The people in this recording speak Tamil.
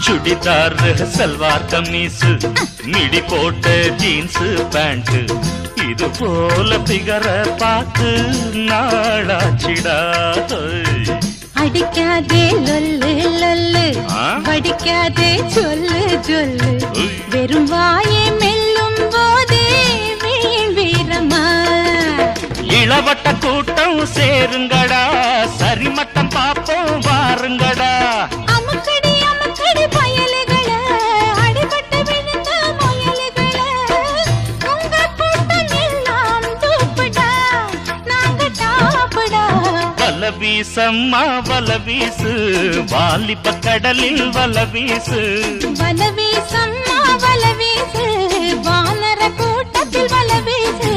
சுடிதார் சல்வார் கமீஸ் மிடி போட்ட ஜீன்ஸ் பேண்ட் இது போல பிகர பார்த்து நாளாச்சிடா அடிக்காதே லொல்லு லொல்லு படிக்காதே சொல்லு சொல்லு வெறும் வாயை மெல்லும் போதே வீண் வீரமா இளவட்ட கூட்டம் சேருங்கடா சரிமட்டம் பாப்போம் வாருங்கடா அமுக்கடி அமுக்கடி பயலுகள அடிபட்டு விழுந்த முயலுகள உங்க கூட்டம் எல்லாம் தூப்புடா நாங்க டாப்புடா வல வீசம்மா வல வீசு வாலிப கடலில் வல வீசு வல வீசம்மா வல வீசு வானர கூட்டத்தில் வல வீசு